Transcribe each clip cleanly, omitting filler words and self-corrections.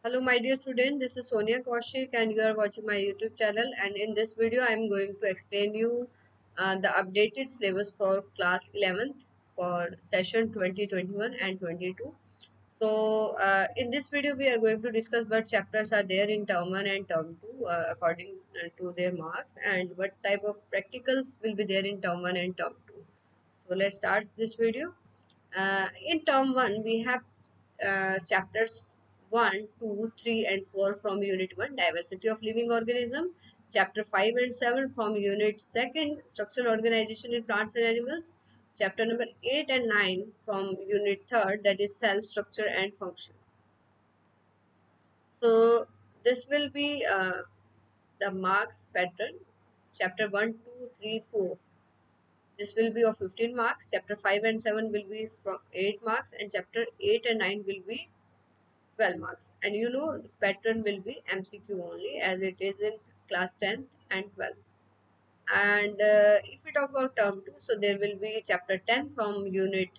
Hello my dear student, this is Sonia Kaushik and you are watching my YouTube channel, and in this video I am going to explain you the updated syllabus for class 11th for session 2021 and 22. So in this video we are going to discuss what chapters are there in term 1 and term 2 according to their marks, and what type of practicals will be there in term 1 and term 2. So let's start this video. In term 1 we have chapters 1, 2, 3 and 4 from unit 1, diversity of living organism, chapter 5 and 7 from unit 2nd, structural organization in plants and animals, chapter number 8 and 9 from unit 3rd, that is cell structure and function. So this will be the marks pattern. Chapter 1, 2, 3, 4, this will be of 15 marks, chapter 5 and 7 will be from 8 marks, and chapter 8 and 9 will be 12 marks. And you know the pattern will be MCQ only, as it is in class 10th and 12th. And if we talk about term 2, so there will be chapter 10 from unit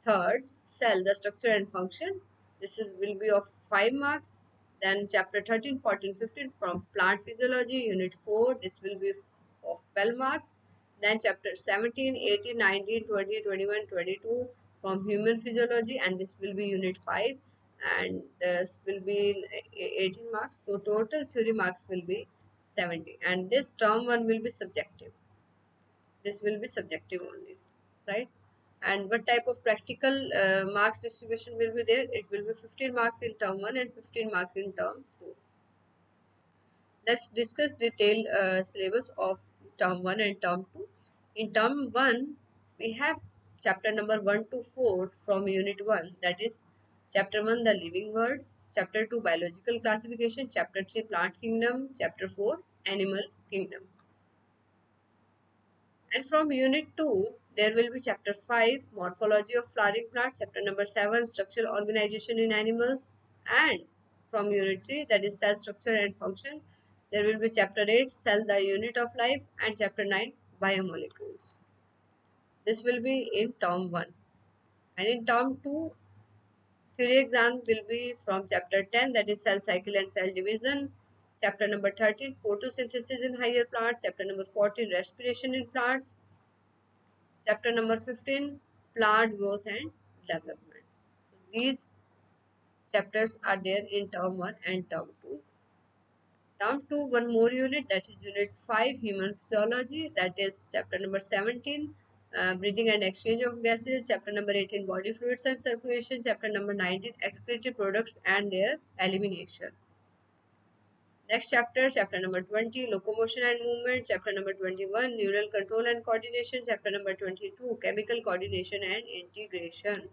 3rd, cell, the structure and function. Will be of 5 marks. Then chapter 13, 14, 15 from plant physiology, unit 4, this will be of 12 marks. Then chapter 17, 18, 19, 20, 21, 22 from human physiology, and this will be unit 5, and this will be in 18 marks. So total theory marks will be 70, and this term 1 will be subjective. This will be subjective only, right? And what type of practical marks distribution will be there? It will be 15 marks in term 1 and 15 marks in term 2. Let's discuss detailed syllabus of term 1 and term 2. In term 1, we have chapter number 1 to 4 from unit 1, that is chapter 1, the living world, chapter 2, biological classification, chapter 3, plant kingdom, chapter 4, animal kingdom. And from unit 2, there will be chapter 5, morphology of flowering plant, chapter number 7, structural organization in animals, and from unit 3, that is cell structure and function, there will be chapter 8, cell, the unit of life, and chapter 9, biomolecules. This will be in term 1. And in term 2, theory exam will be from chapter 10, that is cell cycle and cell division, chapter number 13, photosynthesis in higher plants, chapter number 14, respiration in plants, chapter number 15, plant growth and development. So these chapters are there in term 1 and term 2. Term 2, one more unit, that is unit 5, human physiology, that is chapter number 17, breathing and exchange of gases, chapter number 18, body fluids and circulation, chapter number 19, excretory products and their elimination. Next chapter, chapter number 20, locomotion and movement, chapter number 21, neural control and coordination, chapter number 22, chemical coordination and integration.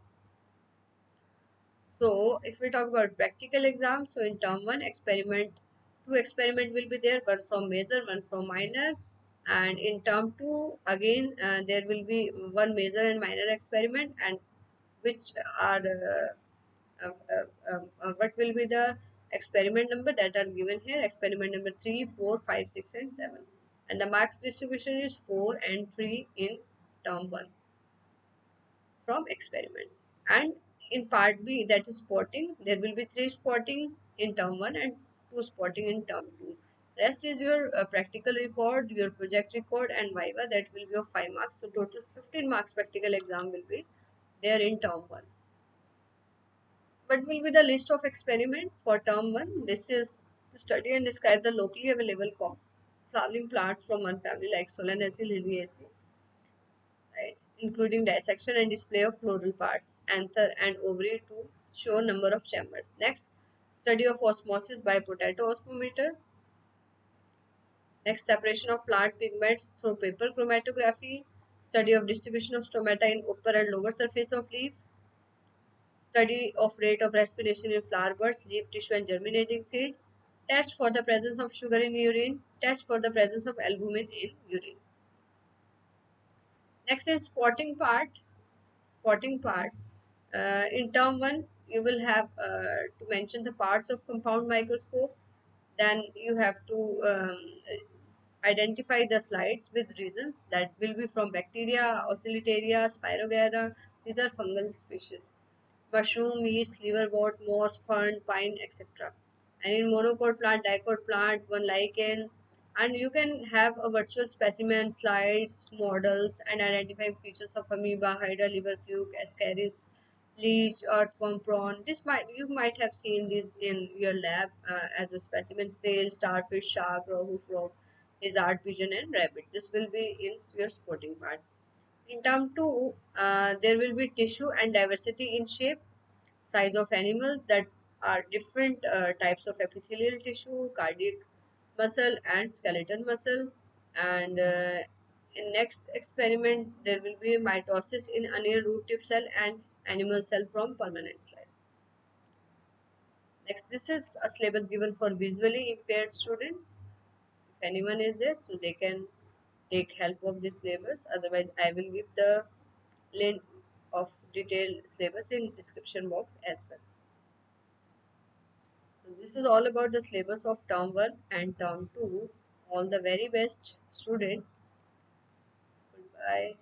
So if we talk about practical exams, so in term 1, two experiment will be there, one from major, one from minor. And in term 2, again there will be one major and minor experiment, and which are what will be the experiment number that are given here? Experiment number 3, 4, 5, 6 and 7. And the marks distribution is 4 and 3 in term 1 from experiments. And in part B, that is spotting, there will be 3 spotting in term 1 and 2 spotting in term 2. Rest is your practical record, your project record and viva, that will be of 5 marks. So total 15 marks practical exam will be there in term 1. What will be the list of experiment for term 1? This is to study and describe the locally available flowering plants from one family like Solanaceae, Liliaceae, right? Including dissection and display of floral parts, anther and ovary to show number of chambers. Next, study of osmosis by potato osmometer. Next, separation of plant pigments through paper chromatography. Study of distribution of stomata in upper and lower surface of leaf. Study of rate of respiration in flower buds, leaf tissue and germinating seed. Test for the presence of sugar in urine. Test for the presence of albumin in urine. Next is spotting part. Spotting part. In term 1, you will have to mention the parts of compound microscope. Then you have to identify the slides with reasons, that will be from bacteria, oscillatoria, spirogyra. These are fungal species. Mushroom, yeast, liverwort, moss, fern, pine, etc. And in monocot plant, dicot plant, one lichen, and you can have a virtual specimen, slides, models, and identify features of amoeba, hydra, liver fluke, ascaris, leech, earthworm, prawn. This might you might have seen this in your lab as a specimen: snail, starfish, shark, rohu, frog, lizard, pigeon, and rabbit. This will be in your sporting part. In term two, there will be tissue and diversity in shape, size of animals that are different types of epithelial tissue, cardiac muscle, and skeletal muscle. And in next experiment, there will be mitosis in anal root tip cell and animal cell from permanent slide. Next, this is a syllabus given for visually impaired students. If anyone is there, so they can take help of this syllabus. Otherwise, I will give the link of detailed syllabus in description box as well. So this is all about the syllabus of term 1 and term 2. All the very best students. Goodbye.